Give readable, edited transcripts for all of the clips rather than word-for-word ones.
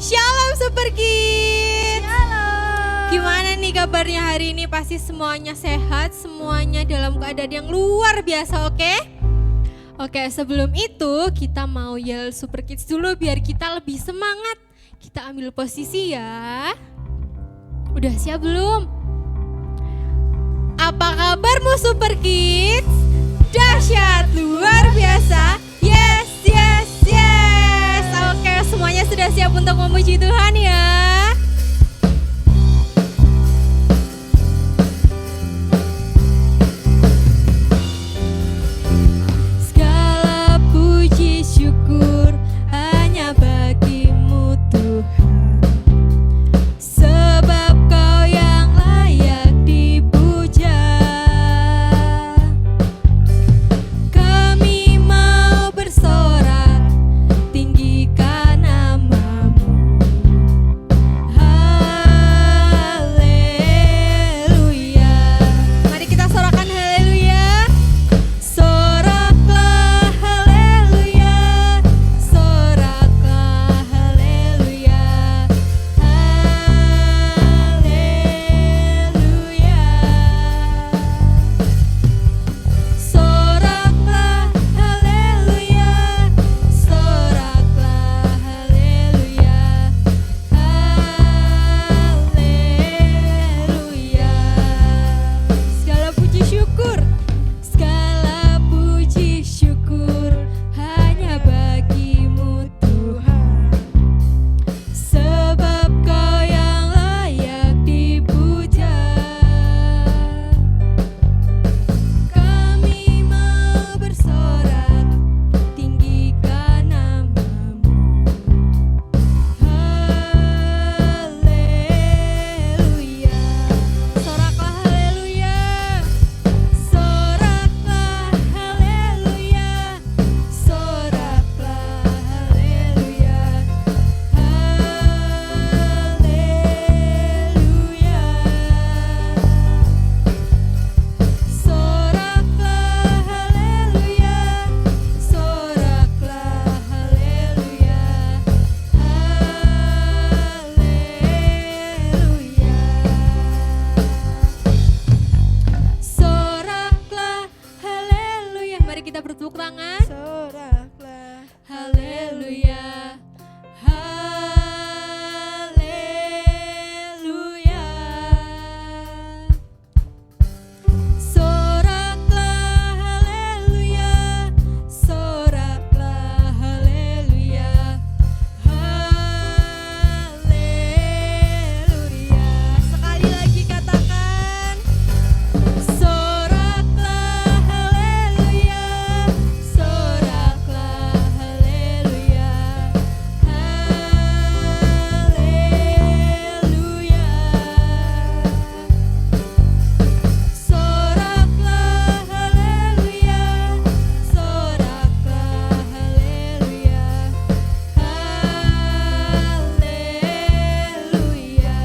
Shalom Super Kids. Shalom. Gimana nih kabarnya hari ini? Pasti semuanya sehat, semuanya dalam keadaan yang luar biasa, oke? Oke, sebelum itu kita mau yel Super Kids dulu biar kita lebih semangat. Kita ambil posisi ya. Udah siap belum? Apa kabarmu Super Kids? Dahsyat, luar biasa. Yes, yes, yes. Oke, semuanya sudah siap untuk memuji Tuhan ya. Segala puji syukur hanya bagimu Tuhan. Sebab Kau yang layak dipuja. Kami mau bersorak, tinggikan namamu. Haleluya. Mari kita sorakan haleluya. Soraklah haleluya. Soraklah haleluya. Haleluya. Soraklah haleluya. Soraklah haleluya. Haleluya. Segala puji syukur, segala puji syukur hanya bagimu Tuhan. Sebab Kau yang layak dipuja. Kami mau bersorak, tinggikan namamu. Haleluya. Soraklah haleluya. Soraklah haleluya. Soraklah haleluya. Haleluya. Soraklah haleluya. Soraklah haleluya. Haleluya. Soraklah haleluya. Mari kita bertepuk tangan. Soraklah Haleluya. Haleluya. Soraklah haleluya. Soraklah haleluya. Haleluya. Sekali lagi katakan. Soraklah haleluya. Soraklah haleluya. Haleluya. Soraklah haleluya. Soraklah haleluya. Haleluya. Haleluya.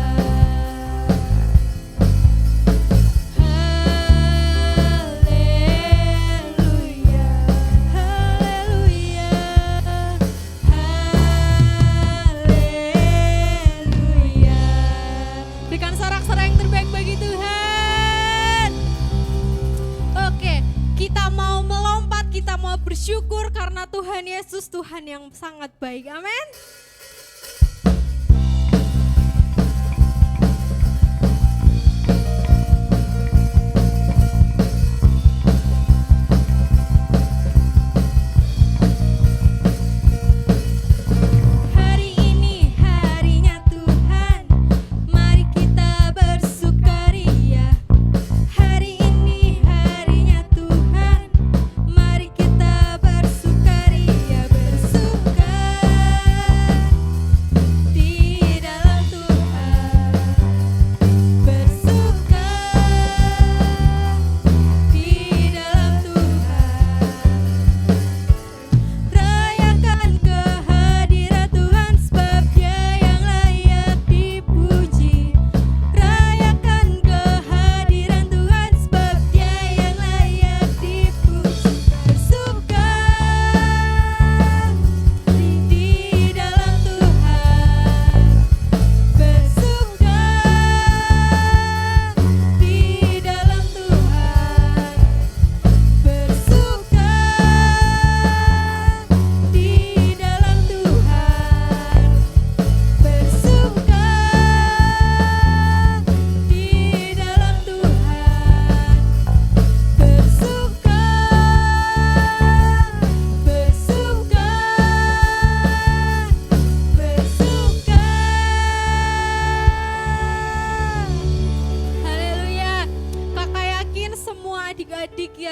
Haleluya. Berikan sorak-sorai yang terbaik bagi Tuhan. Oke, kita mau melompat, kita mau bersyukur karena Tuhan Yesus Tuhan yang sangat baik. Amin. Hari ini harinya Tuhan, mari kita bersukaria. Hari ini harinya Tuhan, mari kita bersukaria, bersukaria.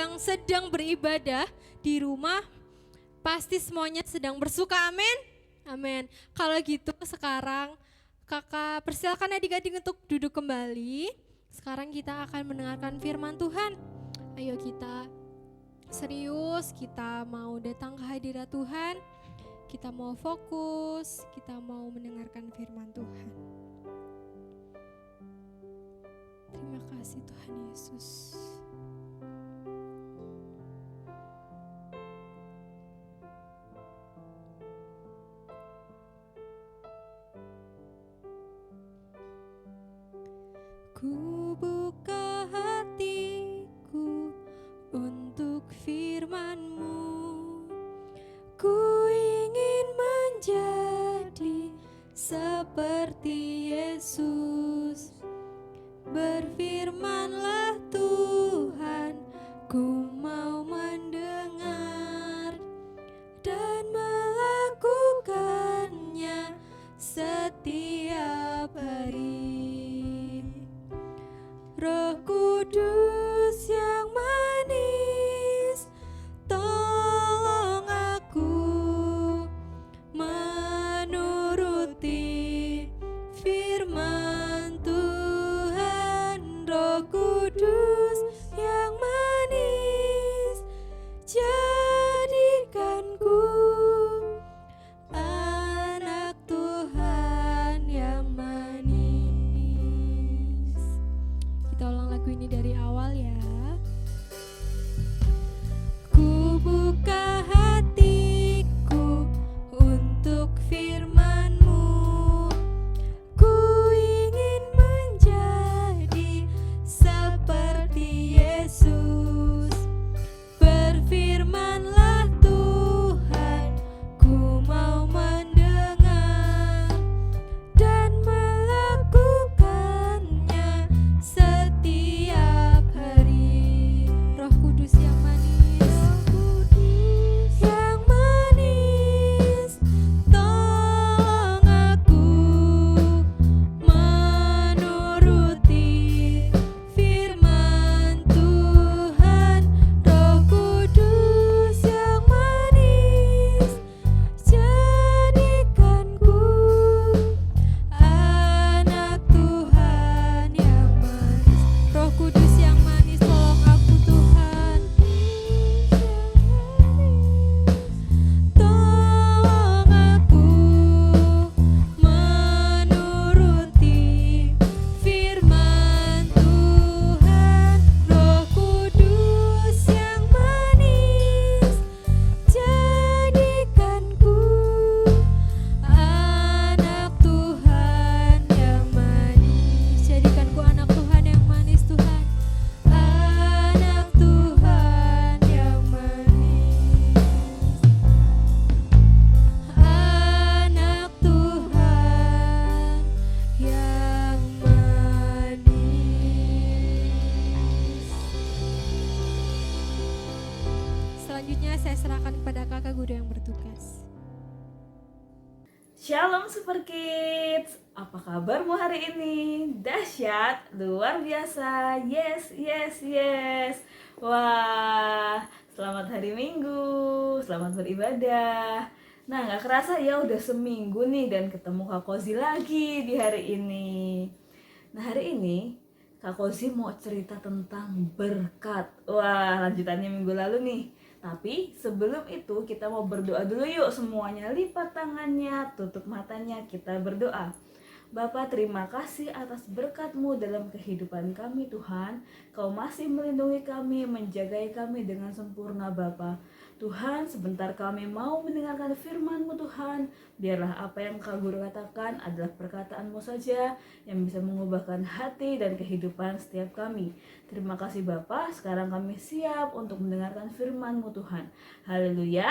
yang sedang beribadah di rumah pasti semuanya sedang bersuka, amin? Amin. Kalau gitu sekarang kakak persilakan adik-adik untuk duduk kembali. Sekarang kita akan mendengarkan firman Tuhan. Ayo kita serius, kita mau datang ke hadirat Tuhan. Kita mau fokus, kita mau mendengarkan firman Tuhan. Terima kasih Tuhan Yesus. Ku buka hatiku untuk firman-Mu. Ku ingin menjadi seperti Yesus. Berfirmanlah Tuhan, ku mau mendengar dan melakukannya setiap hari. Roh Kudus yang manis, tolong aku menuruti firman Tuhan. Roh Kudus yang manis, jadikanku anak Tuhan yang manis. Kita ulang lagu ini dari awal ya. Ku buka hatiku untuk firman-Mu. Ku ingin menjadi seperti Yesus. Berfirmanlah Tuhan, ku mau mendengar dan melakukannya setiap hari. Roh Kudus yang manis, tolong aku menuruti firman Tuhan. Roh Kudus yang manis, jadikanku anak Tuhan yang manis. Roh Kudus yang manis, tolong aku Tuhan. Tolong aku menuruti firman Tuhan. Roh Kudus yang manis, jadikanku anak Tuhan yang manis. Jadikanku anak Tuhan yang manis Tuhan. Anak Tuhan yang manis. Anak Tuhan yang manis. Selanjutnya saya serahkan kepada kakak guru yang bertugas. Shalom Super Kids, apa kabarmu hari ini? Dahsyat, luar biasa, yes, yes, yes. Wah, selamat hari Minggu, selamat beribadah. Nah, gak kerasa ya udah seminggu nih dan ketemu Kak Kozi lagi di hari ini. Nah, hari ini Kak Kozi mau cerita tentang berkat. Wah, lanjutannya minggu lalu nih. Tapi sebelum itu kita mau berdoa dulu yuk semuanya. Lipat tangannya, tutup matanya, kita berdoa. Bapa, terima kasih atas berkat-Mu dalam kehidupan kami Tuhan. Kau masih melindungi kami, menjagai kami dengan sempurna Bapa. Tuhan, sebentar kami mau mendengarkan firman-Mu Tuhan. Biarlah apa yang Kak Guru katakan adalah perkataan-Mu saja yang bisa mengubahkan hati dan kehidupan setiap kami. Terima kasih Bapa, sekarang kami siap untuk mendengarkan firman-Mu Tuhan. Haleluya,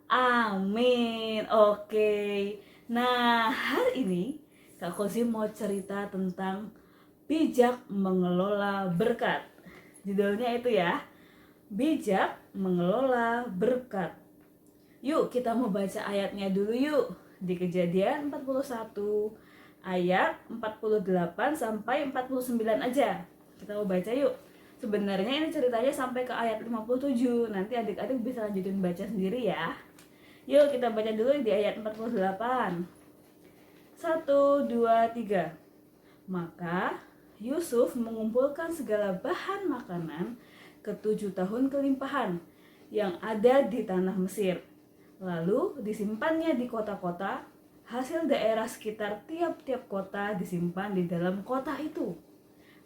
amin. Oke, nah hari ini Kak Kozi mau cerita tentang bijak mengelola berkat. Judulnya itu ya, bijak mengelola berkat. Yuk kita mau baca ayatnya dulu yuk. Di Kejadian 41 ayat 48 sampai 49 aja. Kita mau baca yuk. Sebenarnya ini ceritanya sampai ke ayat 57. Nanti adik-adik bisa lanjutin baca sendiri ya. Yuk kita baca dulu di ayat 48. 1, 2, 3. Maka Yusuf mengumpulkan segala bahan makanan ke-7 tahun kelimpahan yang ada di tanah Mesir. Lalu disimpannya di kota-kota. Hasil daerah sekitar tiap-tiap kota disimpan di dalam kota itu.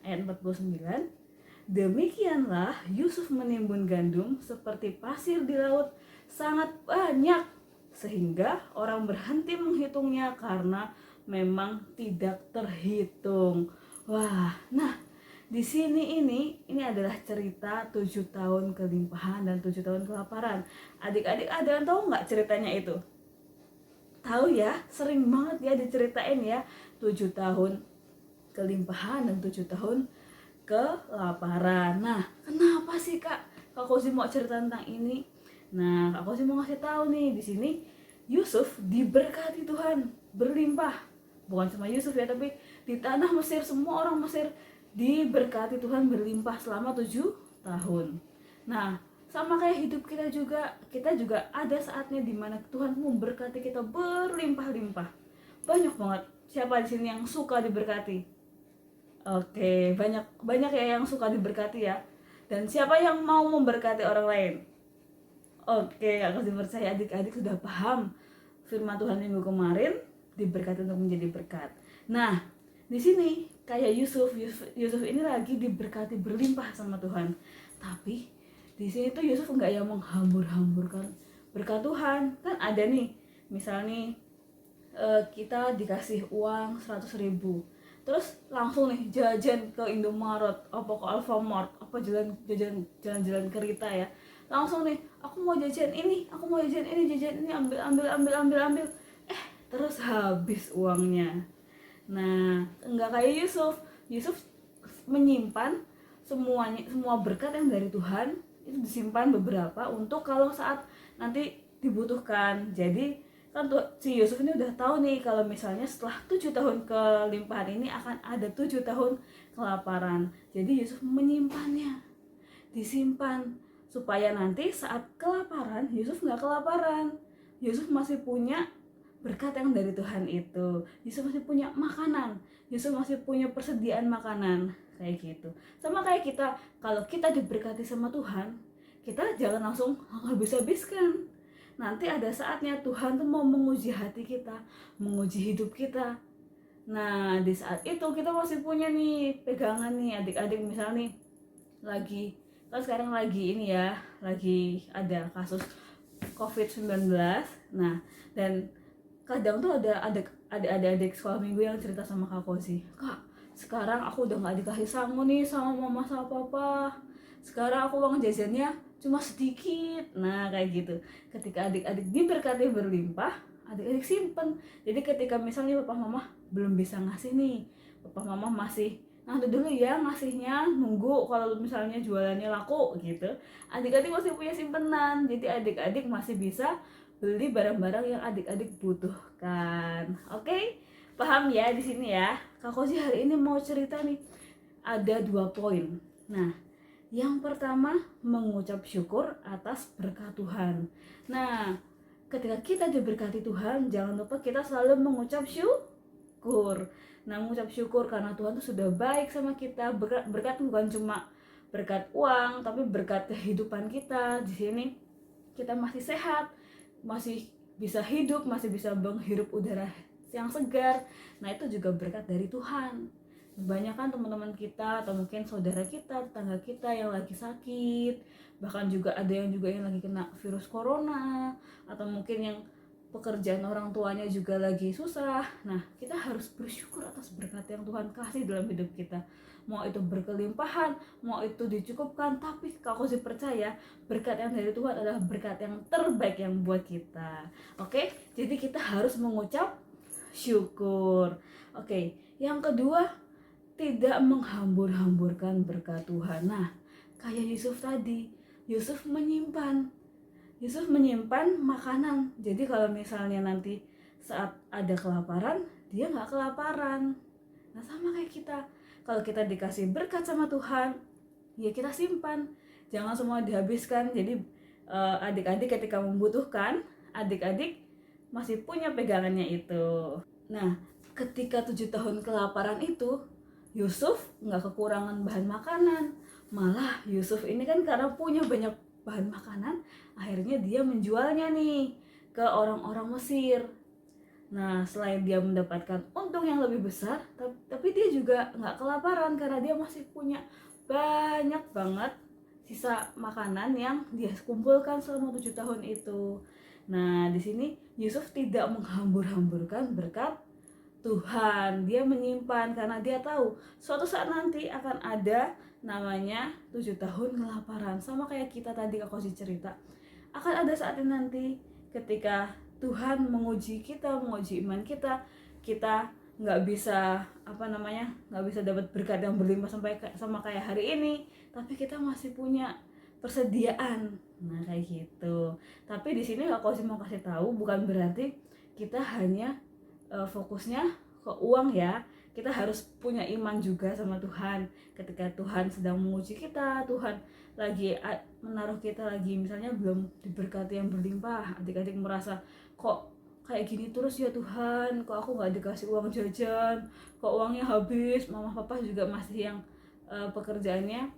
Ayat 49. Demikianlah Yusuf menimbun gandum seperti pasir di laut, sangat banyak, sehingga orang berhenti menghitungnya karena memang tidak terhitung. Wah, nah di sini ini adalah cerita 7 tahun kelimpahan dan 7 tahun kelaparan. Adik-adik ada yang tahu nggak ceritanya itu? Tahu ya, sering banget ya diceritain ya, 7 tahun kelimpahan dan 7 tahun kelaparan. Nah, kenapa sih Kak Kozi mau cerita tentang ini? Nah, Kak Kozi mau ngasih tahu nih, di sini Yusuf diberkati Tuhan, berlimpah. Bukan cuma Yusuf ya, tapi di tanah Mesir semua orang Mesir diberkati Tuhan berlimpah selama 7 tahun. Nah, sama kayak hidup kita juga ada saatnya di mana Tuhan memberkati kita berlimpah-limpah. Banyak banget. Siapa di sini yang suka diberkati? Oke, banyak ya yang suka diberkati ya. Dan siapa yang mau memberkati orang lain? Oke, aku percaya adik-adik sudah paham firman Tuhan minggu kemarin, diberkati untuk menjadi berkat. Nah, di sini kayak Yusuf ini lagi diberkati berlimpah sama Tuhan. Tapi di sini tuh Yusuf enggak yang menghambur-hamburkan berkat Tuhan. Kan ada nih, misalnya kita dikasih uang 100.000, terus langsung nih jajan ke Indomaret, apa ke Alfamart, apa jalan-jalan kereta ya, langsung nih aku mau jajan ini, jajan ini, ambil, terus habis uangnya. Nah, enggak kayak Yusuf menyimpan semua berkat yang dari Tuhan itu disimpan beberapa untuk kalau saat nanti dibutuhkan. Jadi kan si Yusuf ini udah tahu nih kalau misalnya setelah 7 tahun kelimpahan ini akan ada 7 tahun kelaparan. Jadi Yusuf menyimpannya, disimpan supaya nanti saat kelaparan Yusuf nggak kelaparan. Yusuf masih punya berkat yang dari Tuhan itu. Yusuf masih punya makanan, Yusuf masih punya persediaan makanan kayak gitu. Sama kayak kita, kalau kita diberkati sama Tuhan, kita jangan langsung habis-habiskan. Nanti ada saatnya Tuhan tuh mau menguji hati kita, menguji hidup kita. Nah, di saat itu kita masih punya nih pegangan nih adik-adik, misalnya nih kan sekarang lagi ini ya, lagi ada kasus COVID-19. Nah, dan kadang tuh ada adik-adik sekolah minggu yang cerita sama Kak Kozi, Kak, sekarang aku udah gak dikasih sangu nih sama mama sama papa. Sekarang aku uang jajannya cuma sedikit. Nah, kayak gitu. Ketika adik-adik diberkati berlimpah, adik-adik simpen. Jadi ketika misalnya papa mama belum bisa ngasih nih, papa mama masih nanti dulu ya ngasihnya, nunggu kalau misalnya jualannya laku gitu, adik-adik masih punya simpenan. Jadi adik-adik masih bisa beli barang-barang yang adik-adik butuhkan. Oke? Paham ya di sini ya? Kak Kozi hari ini mau cerita nih, ada 2 poin. Nah, yang pertama mengucap syukur atas berkat Tuhan. Nah, ketika kita diberkati Tuhan, jangan lupa kita selalu mengucap syukur. Nah, mengucap syukur karena Tuhan itu sudah baik sama kita. Berkat bukan cuma berkat uang, tapi berkat kehidupan kita. Di sini kita masih sehat, masih bisa hidup, masih bisa menghirup udara yang segar. Nah, itu juga berkat dari Tuhan. Kebanyakan teman-teman kita atau mungkin saudara kita, tetangga kita yang lagi sakit, bahkan juga ada yang lagi kena virus corona, atau mungkin yang pekerjaan orang tuanya juga lagi susah. Nah, kita harus bersyukur atas berkat yang Tuhan kasih dalam hidup kita. Mau itu berkelimpahan, mau itu dicukupkan, tapi Kak Kozi percaya berkat yang dari Tuhan adalah berkat yang terbaik yang buat kita. Oke, jadi kita harus mengucap syukur. Oke, yang kedua, tidak menghambur-hamburkan berkat Tuhan. Nah, kayak Yusuf tadi, Yusuf menyimpan makanan. Jadi kalau misalnya nanti saat ada kelaparan, dia nggak kelaparan. Nah, sama kayak kita, kalau kita dikasih berkat sama Tuhan, ya kita simpan, jangan semua dihabiskan. Jadi adik-adik ketika membutuhkan, adik-adik masih punya pegangannya itu. Nah, ketika 7 tahun kelaparan itu, Yusuf nggak kekurangan bahan makanan. Malah Yusuf ini kan karena punya banyak bahan makanan, akhirnya dia menjualnya nih ke orang-orang Mesir. Nah, selain dia mendapatkan untung yang lebih besar, tapi dia juga nggak kelaparan karena dia masih punya banyak banget sisa makanan yang dia kumpulkan selama 7 tahun itu. Nah, di sini Yusuf tidak menghambur-hamburkan berkat Tuhan. Dia menyimpan karena dia tahu suatu saat nanti akan ada namanya 7 tahun kelaparan. Sama kayak kita tadi Kak Kosi cerita. Akan ada saatnya nanti ketika Tuhan menguji kita, menguji iman kita, kita nggak bisa nggak bisa dapat berkat yang berlimpah sama kayak hari ini, tapi kita masih punya persediaan. Nah kayak gitu. Tapi di sini Kak Kosi mau kasih tahu bukan berarti kita hanya fokusnya ke uang ya. Kita harus punya iman juga sama Tuhan. Ketika Tuhan sedang menguji kita, Tuhan lagi menaruh kita lagi misalnya belum diberkati yang berlimpah, adik-adik merasa kok kayak gini terus ya Tuhan, kok aku nggak dikasih uang jajan, kok uangnya habis, mama papa juga masih yang pekerjaannya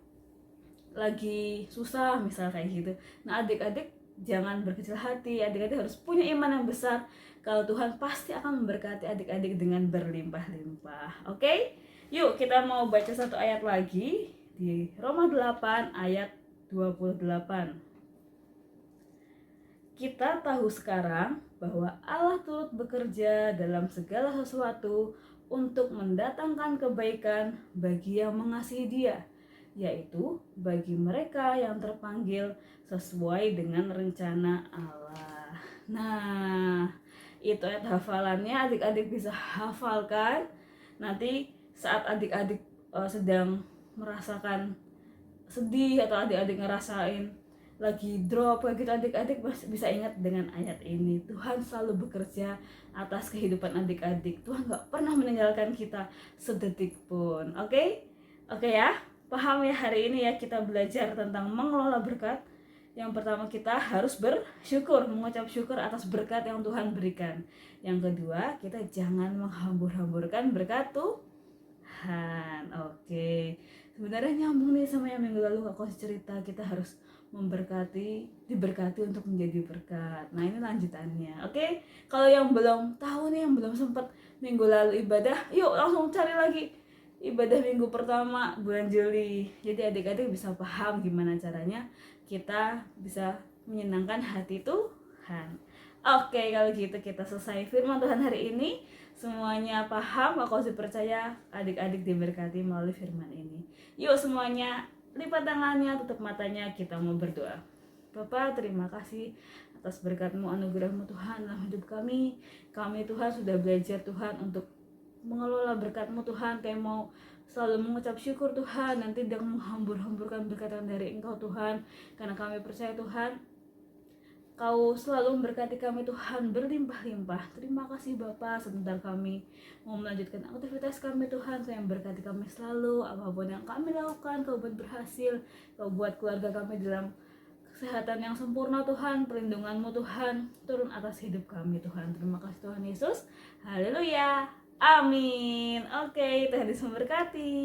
lagi susah misal kayak gitu. Nah adik-adik jangan berkecil hati, adik-adik harus punya iman yang besar kalau Tuhan pasti akan memberkati adik-adik dengan berlimpah-limpah. Oke? Yuk kita mau baca satu ayat lagi di Roma 8 ayat 28. Kita tahu sekarang bahwa Allah turut bekerja dalam segala sesuatu untuk mendatangkan kebaikan bagi yang mengasihi Dia, yaitu bagi mereka yang terpanggil sesuai dengan rencana Allah. Nah, itu ayat hafalannya, adik-adik bisa hafalkan. Nanti saat adik-adik sedang merasakan sedih atau adik-adik ngerasain lagi drop kayak gitu, adik-adik bisa ingat dengan ayat ini. Tuhan selalu bekerja atas kehidupan adik-adik. Tuhan gak pernah meninggalkan kita sedetik pun. Oke ya, paham ya hari ini ya kita belajar tentang mengelola berkat. Yang pertama kita harus bersyukur, mengucap syukur atas berkat yang Tuhan berikan. Yang kedua kita jangan menghambur-hamburkan berkat Tuhan. Oke. Sebenarnya nyambung nih sama yang minggu lalu Kak Kosi cerita, kita harus diberkati untuk menjadi berkat. Nah ini lanjutannya. Oke, kalau yang belum tahu nih, yang belum sempat minggu lalu ibadah, yuk langsung cari lagi ibadah minggu pertama bulan Juli. Jadi adik-adik bisa paham gimana caranya kita bisa menyenangkan hati Tuhan. Oke, kalau gitu kita selesai firman Tuhan hari ini. Semuanya paham, aku sih percaya adik-adik diberkati melalui firman ini. Yuk semuanya lipat tangannya, tutup matanya, kita mau berdoa. Bapak, terima kasih atas berkat-Mu, anugerah-Mu Tuhan dalam hidup kami. Kami Tuhan sudah belajar Tuhan untuk mengelola berkat-Mu Tuhan. Kami mau selalu mengucap syukur Tuhan, nanti tidak menghambur-hamburkan berkat dari Engkau Tuhan. Karena kami percaya Tuhan, Kau selalu memberkati kami Tuhan berlimpah-limpah. Terima kasih Bapa. Sebentar kami mau melanjutkan aktivitas kami Tuhan. Kau yang berkati kami selalu. Apapun yang kami lakukan, Kau buat berhasil. Kau buat keluarga kami dalam kesehatan yang sempurna Tuhan. Perlindungan-Mu Tuhan turun atas hidup kami Tuhan. Terima kasih Tuhan Yesus. Haleluya. Amin. Oke, Tuhan Yesus memberkati.